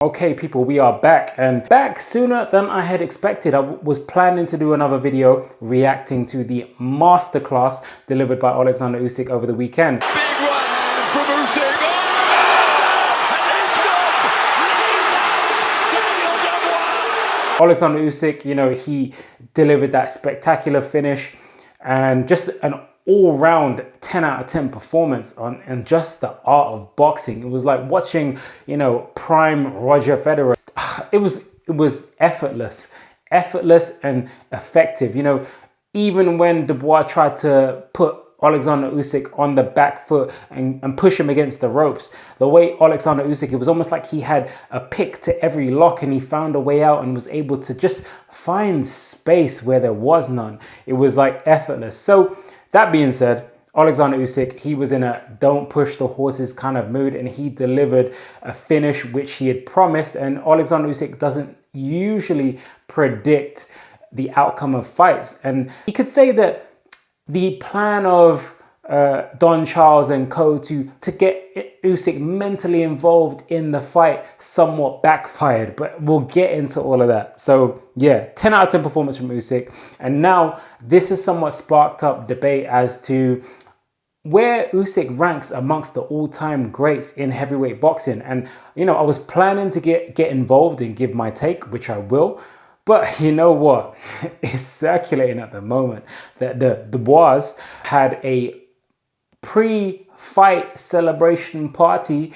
Okay people, we are back, and back sooner than I had expected. I was planning to do another video reacting to the masterclass delivered by Alexander Usyk over the weekend. Big right hand from Usyk. Oh! Alexander Usyk, you know, he delivered that spectacular finish and just an all-round 10 out of 10 performance on and just the art of boxing. It was like watching, you know, prime Roger Federer. It was effortless and effective. You know, even when Dubois tried to put Alexander Usyk on the back foot and push him against the ropes, the way Alexander Usyk, it was almost like he had a pick to every lock and he found a way out and was able to just find space where there was none. It was like effortless. So that being said, Alexander Usyk, he was in a don't push the horses kind of mood, and he delivered a finish which he had promised. And Alexander Usyk doesn't usually predict the outcome of fights. And you could say that the plan of Don Charles and co to get Usyk mentally involved in the fight somewhat backfired, but we'll get into all of that. So yeah, 10 out of 10 performance from Usyk. And now this has somewhat sparked up debate as to where Usyk ranks amongst the all-time greats in heavyweight boxing. And you know, I was planning to get involved and give my take, which I will. But you know what? It's circulating at the moment that the Dubois had a pre-fight celebration party.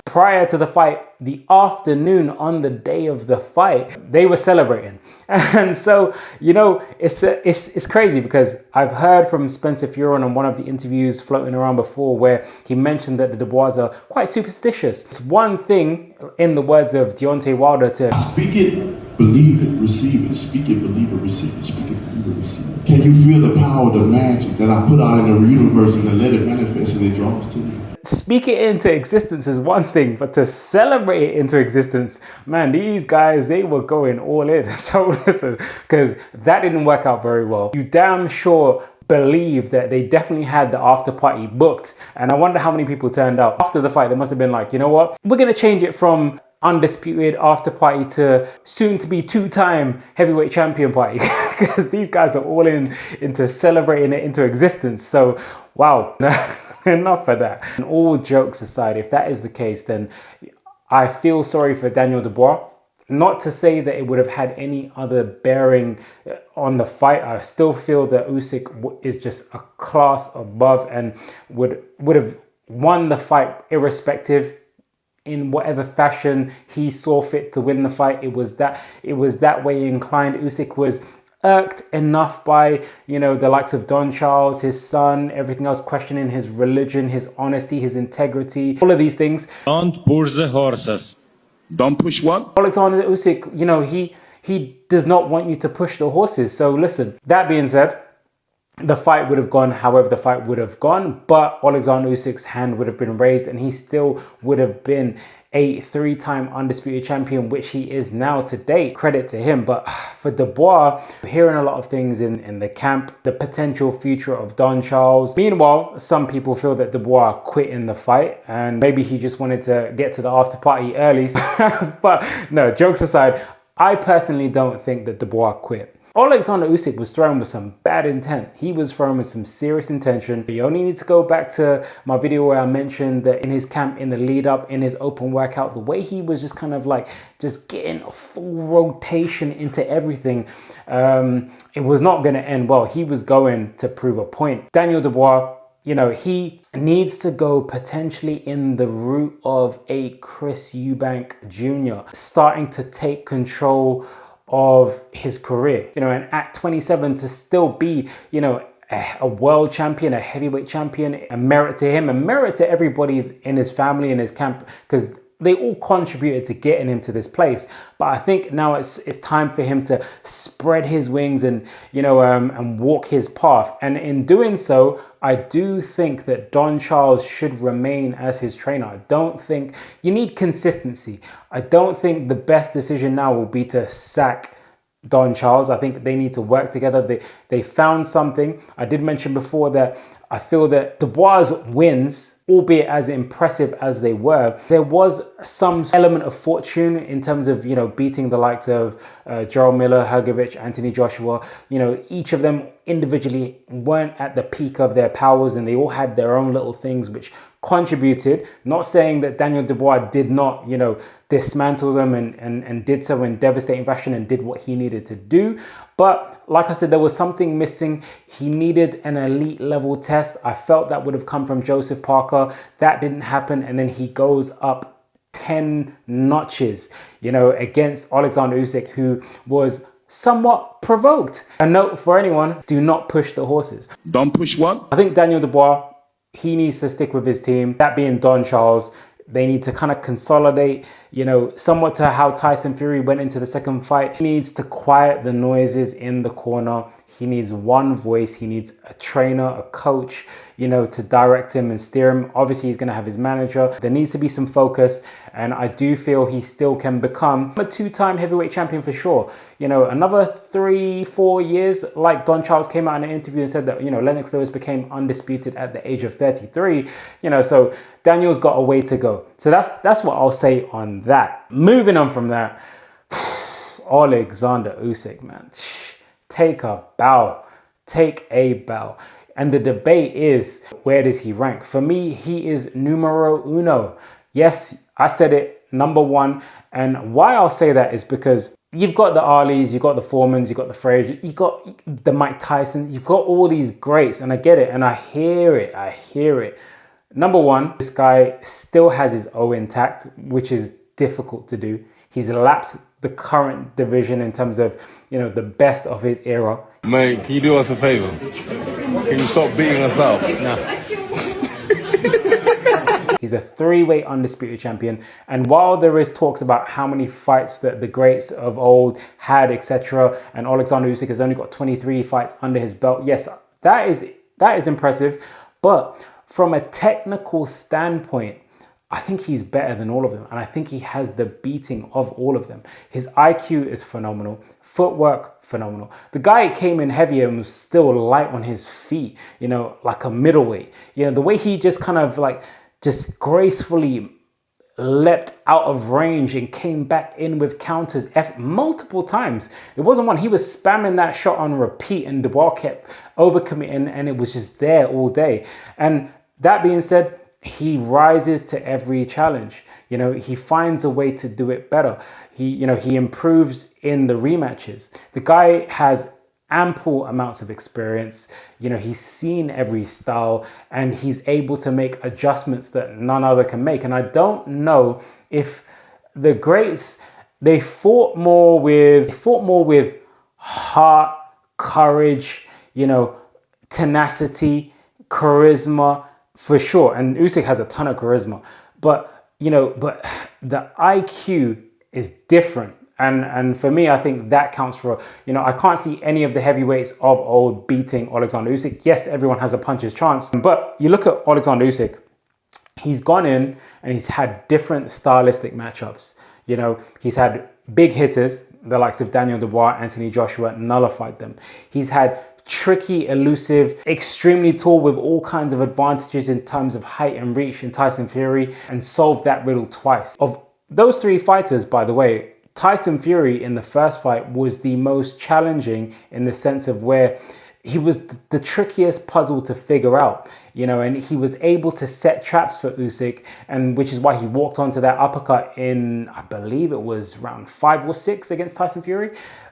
Prior to the fight, the afternoon on the day of the fight, they were celebrating. And so, you know, it's crazy because I've heard from Spencer Furon on one of the interviews floating around before where he mentioned that the Dubois are quite superstitious. It's one thing, in the words of Deontay Wilder, to speak it, believe it, receive it. Speak it, believe it, receive it. Speak it, believe it, receive it. Can you feel the power, the magic that I put out in the universe and then let it manifest and it draws to you? Speak it into existence is one thing, but to celebrate it into existence, man, these guys, they were going all in. So listen, because that didn't work out very well. You damn sure believe that they definitely had the after party booked. And I wonder how many people turned up. After the fight, they must have been like, you know what? We're going to change it from undisputed after party to soon to be two-time heavyweight champion party. Because these guys are all into celebrating it into existence. So, wow. Enough of that. And all jokes aside, if that is the case, then I feel sorry for Daniel Dubois. Not to say that it would have had any other bearing on the fight. I still feel that Usyk is just a class above and would have won the fight irrespective, in whatever fashion he saw fit to win the fight. It was that way inclined. Usyk was irked enough by, you know, the likes of Don Charles, his son, everything else, questioning his religion, his honesty, his integrity, all of these things. Don't push the horses. Don't push what? Alexander Usyk, you know, he does not want you to push the horses. So listen, that being said, the fight would have gone however the fight would have gone, but Alexander Usyk's hand would have been raised and he still would have been a three-time undisputed champion, which he is now to date. Credit to him. But for Dubois, hearing a lot of things in the camp, the potential future of Don Charles. Meanwhile, some people feel that Dubois quit in the fight and maybe he just wanted to get to the after party early. But no, jokes aside, I personally don't think that Dubois quit. Alexander Usyk was thrown with some bad intent. He was thrown with some serious intention. You only need to go back to my video where I mentioned that in his camp, in the lead up, in his open workout, the way he was just kind of like just getting a full rotation into everything. It was not going to end well. He was going to prove a point. Daniel Dubois, you know, he needs to go potentially in the route of a Chris Eubank Jr. starting to take control of his career, you know, and at 27 to still be, you know, a world champion, a heavyweight champion, a merit to him, a merit to everybody in his family, in his camp, because they all contributed to getting him to this place. But I think now it's time for him to spread his wings and, you know, and walk his path. And in doing so, I do think that Don Charles should remain as his trainer. I don't think you need consistency. I don't think the best decision now will be to sack Don Charles. I think they need to work together. They found something. I did mention before that I feel that Dubois wins, albeit as impressive as they were, there was some element of fortune in terms of, you know, beating the likes of Gerald Miller, Hrgović, Anthony Joshua. You know, each of them individually weren't at the peak of their powers, and they all had their own little things which contributed. Not saying that Daniel Dubois did not, you know, dismantle them and did so in devastating fashion and did what he needed to do. But like I said, there was something missing. He needed an elite level test. I felt that would have come from Joseph Parker. That didn't happen. And then he goes up 10 notches, you know, against Alexander Usyk, who was somewhat provoked. A note for anyone, do not push the horses. Don't push what? I think Daniel Dubois, he needs to stick with his team. That being Don Charles, they need to kind of consolidate, you know, somewhat to how Tyson Fury went into the second fight. He needs to quiet the noises in the corner. He needs one voice. He needs a trainer, a coach, you know, to direct him and steer him. Obviously, he's going to have his manager. There needs to be some focus. And I do feel he still can become a two-time heavyweight champion for sure. You know, another 3-4 years, like Don Charles came out in an interview and said that, you know, Lennox Lewis became undisputed at the age of 33. You know, so Daniel's got a way to go. So that's what I'll say on that. Moving on from that, Alexander Usyk, man. Take a bow. Take a bow. And the debate is, where does he rank? For me, he is numero uno. Yes, I said it, number one. And why I'll say that is because you've got the Alis, you've got the Foremans, you've got the Frazier, you've got the Mike Tyson, you've got all these greats, and I get it, and I hear it. Number one, this guy still has his O intact, which is difficult to do. He's lapped the current division in terms of, you know, the best of his era. Mate, can you do us a favor? Can you stop beating us up? No. He's a three-weight undisputed champion. And while there is talks about how many fights that the greats of old had, etc., and Alexander Usyk has only got 23 fights under his belt, yes, that is impressive. But from a technical standpoint, I think he's better than all of them. And I think he has the beating of all of them. His IQ is phenomenal. Footwork, phenomenal. The guy came in heavier and was still light on his feet, you know, like a middleweight. You know, the way he just kind of like just gracefully leapt out of range and came back in with counters multiple times. It wasn't one. He was spamming that shot on repeat, and Dubois kept overcommitting, and it was just there all day. And that being said, he rises to every challenge. You know, he finds a way to do it better. He improves in the rematches. The guy has ample amounts of experience. You know, he's seen every style, and he's able to make adjustments that none other can make. And I don't know if the greats, they fought more with heart, courage, you know, tenacity, charisma, for sure. And Usyk has a ton of charisma, but the IQ is different. And for me, I think that counts for, you know, I can't see any of the heavyweights of old beating Alexander Usyk. Yes, everyone has a puncher's chance, but you look at Alexander Usyk, he's gone in and he's had different stylistic matchups. You know, he's had big hitters, the likes of Daniel Dubois, Anthony Joshua, nullified them. He's had tricky, elusive, extremely tall with all kinds of advantages in terms of height and reach in Tyson Fury, and solved that riddle twice. Of those three fighters, by the way, Tyson Fury in the first fight was the most challenging in the sense of where he was the trickiest puzzle to figure out, you know, and he was able to set traps for Usyk, and which is why he walked onto that uppercut in, I believe it was round 5 or 6 against Tyson Fury.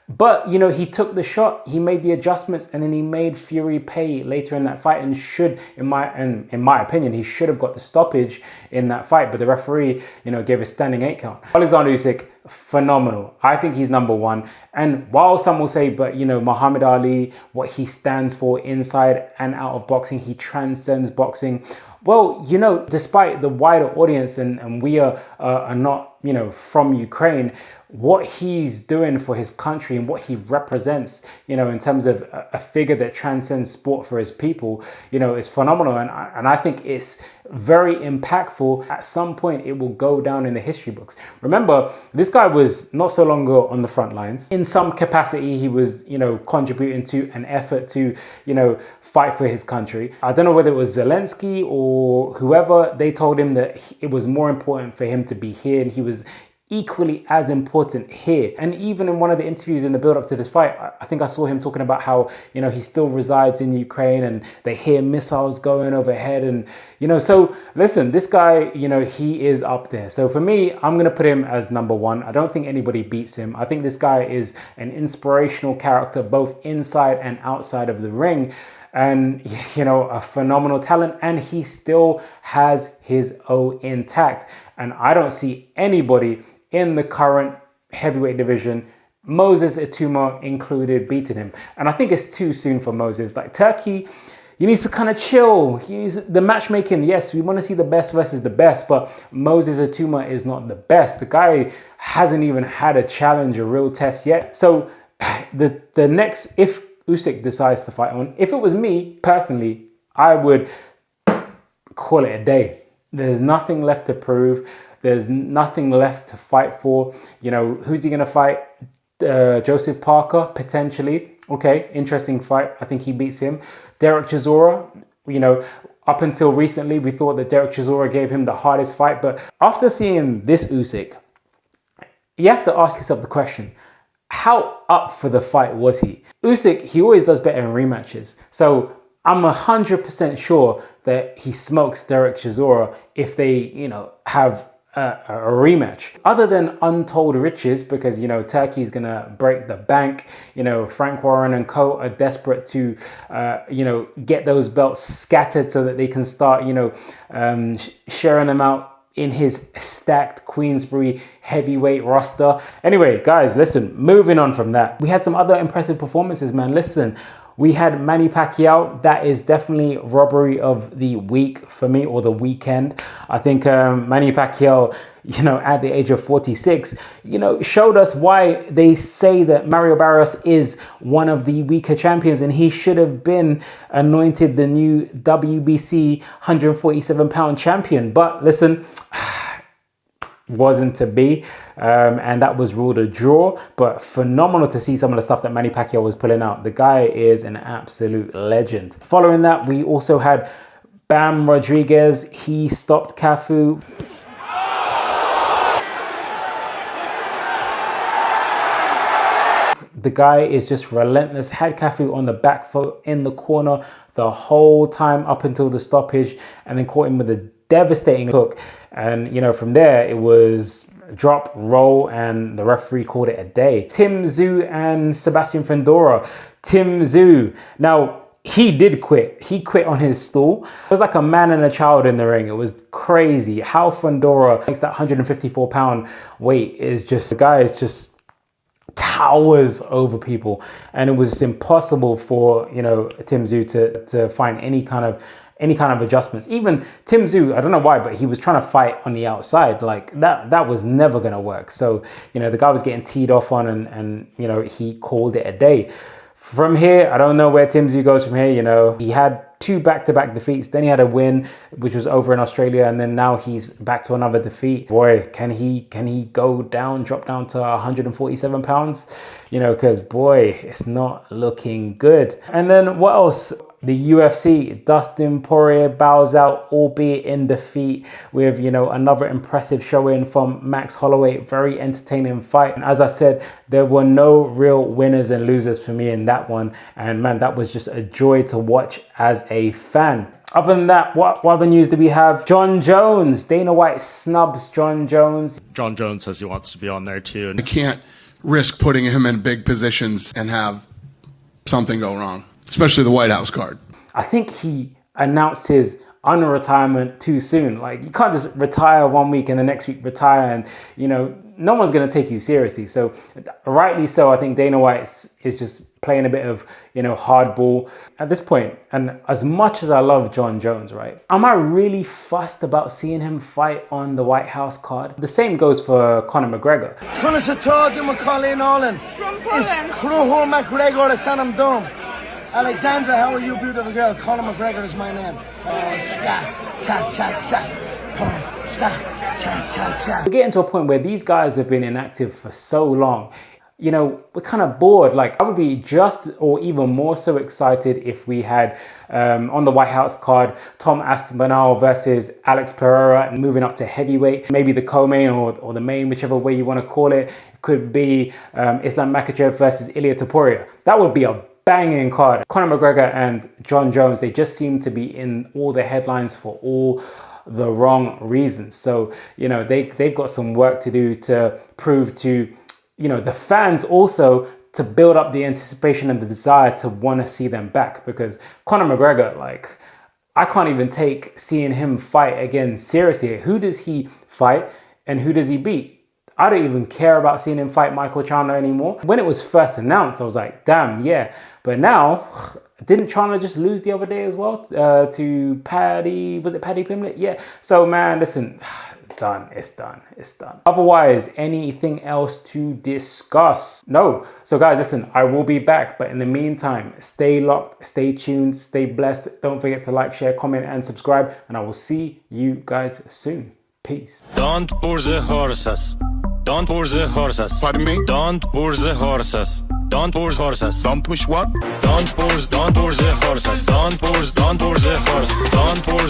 But, you know, he took the shot, he made the adjustments, and then he made Fury pay later in that fight, and should, in my opinion, he should have got the stoppage in that fight. But the referee, you know, gave a standing 8 count. Alexander Usyk, phenomenal. I think he's number one. And while some will say, but, you know, Muhammad Ali, what he stands for inside and out of boxing, he transcends boxing. Well, you know, despite the wider audience, and we are not, you know, from Ukraine, what he's doing for his country and what he represents, you know, in terms of a figure that transcends sport for his people, you know, is phenomenal. And I think it's very impactful. At some point, it will go down in the history books. Remember, this guy was not so long ago on the front lines. In some capacity, he was, contributing to an effort to, fight for his country. I don't know whether it was Zelensky or whoever, they told him that it was more important for him to be here, and he was equally as important here. And even in one of the interviews in the build up to this fight, I think I saw him talking about how, he still resides in Ukraine and they hear missiles going overhead. And, so listen, this guy, he is up there. So for me, I'm going to put him as number one. I don't think anybody beats him. I think this guy is an inspirational character, both inside and outside of the ring. And, a phenomenal talent, and he still has his O intact. And I don't see anybody in the current heavyweight division, Moses Ituma included, beating him. And I think it's too soon for Moses. Like Turkey, he needs to kind of chill. He's the matchmaking. Yes, we want to see the best versus the best, but Moses Ituma is not the best. The guy hasn't even had a challenge, a real test yet. So the next, if Usyk decides to fight on, if it was me personally, I would call it a day. There's nothing left to prove. There's nothing left to fight for. Who's he going to fight? Joseph Parker, potentially. Okay, interesting fight. I think he beats him. Derek Chisora, up until recently, we thought that Derek Chisora gave him the hardest fight. But after seeing this Usyk, you have to ask yourself the question, how up for the fight was he? Usyk, he always does better in rematches. So I'm 100% sure that he smokes Derek Chisora if they, have a rematch. Other than untold riches, because, Turkey's going to break the bank. Frank Warren and co are desperate to, get those belts scattered so that they can start, sharing them out in his stacked Queensbury heavyweight roster. Anyway, guys, listen, moving on from that. We had some other impressive performances, man. Listen, we had Manny Pacquiao. That is definitely robbery of the week for me, or the weekend. I think Manny Pacquiao, at the age of 46, showed us why they say that Mario Barrios is one of the weaker champions, and he should have been anointed the new WBC 147-pound champion. But listen, wasn't to be, and that was ruled a draw. But phenomenal to see some of the stuff that Manny Pacquiao was pulling out. The guy is an absolute legend. Following that, we also had Bam Rodriguez. He stopped Cafu. The guy is just relentless. Had Cafu on the back foot in the corner the whole time up until the stoppage, and then caught him with a devastating hook. And, from there, it was drop, roll, and the referee called it a day. Tim Tszyu and Sebastian Fundora. Tim Tszyu. Now, he did quit. He quit on his stool. It was like a man and a child in the ring. It was crazy. How Fundora makes that 154-pound weight is just, the guy is just towers over people, and it was impossible for Tim Tszyu to find any kind of adjustments. Even Tim Tszyu, I don't know why, but he was trying to fight on the outside. Like that was never gonna work. So the guy was getting teed off on, and he called it a day. From here, I don't know where Tim Tszyu goes from here. He had 2 back-to-back defeats. Then he had a win, which was over in Australia, and then now he's back to another defeat. Boy, can he go down, drop down to 147 pounds? Because boy, it's not looking good. And then what else? The UFC, Dustin Poirier bows out, albeit in defeat, with another impressive showing from Max Holloway. Very entertaining fight. And as I said, there were no real winners and losers for me in that one. And man, that was just a joy to watch as a fan. Other than that, what other news do we have? John Jones. Dana White snubs John Jones. John Jones says he wants to be on there too. I can't risk putting him in big positions and have something go wrong, especially the White House card. I think he announced his unretirement too soon. Like, you can't just retire one week and the next week retire, and no one's going to take you seriously. So rightly so, I think Dana White is just playing a bit of hardball at this point. And as much as I love John Jones, right, am I really fussed about seeing him fight on the White House card? The same goes for Conor McGregor. Alexandra, how are you, beautiful girl? Conor McGregor is my name. We're getting to a point where these guys have been inactive for so long. You know, we're kind of bored. Like, I would be just or even more so excited if we had on the White House card Tom Aspinall versus Alex Pereira and moving up to heavyweight, maybe the co-main or the main, whichever way you want to call it. Could be Islam Makhachev versus Ilia Topuria. That would be a banging card. Conor McGregor and John Jones, they just seem to be in all the headlines for all the wrong reasons. So, you know, they've got some work to do to prove to, you know, the fans also, to build up the anticipation and the desire to want to see them back. Because Conor McGregor, like, I can't even take seeing him fight again seriously. Who does he fight and who does he beat? I don't even care about seeing him fight Michael Chandler anymore. When it was first announced, I was like, damn, yeah. But now, didn't Chandler just lose the other day as well to Paddy? Was it Paddy Pimblett? Yeah. So, man, listen, done. It's done. It's done. Otherwise, anything else to discuss? No. So, guys, listen, I will be back. But in the meantime, stay locked, stay tuned, stay blessed. Don't forget to like, share, comment, and subscribe. And I will see you guys soon. Peace. Don't push the horses. Don't push the horses. Pardon me? Don't push the horses. Don't push horses. Don't push what? Don't push the horses. Don't push the horse.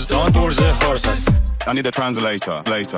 Don't push the horses. I need a translator later.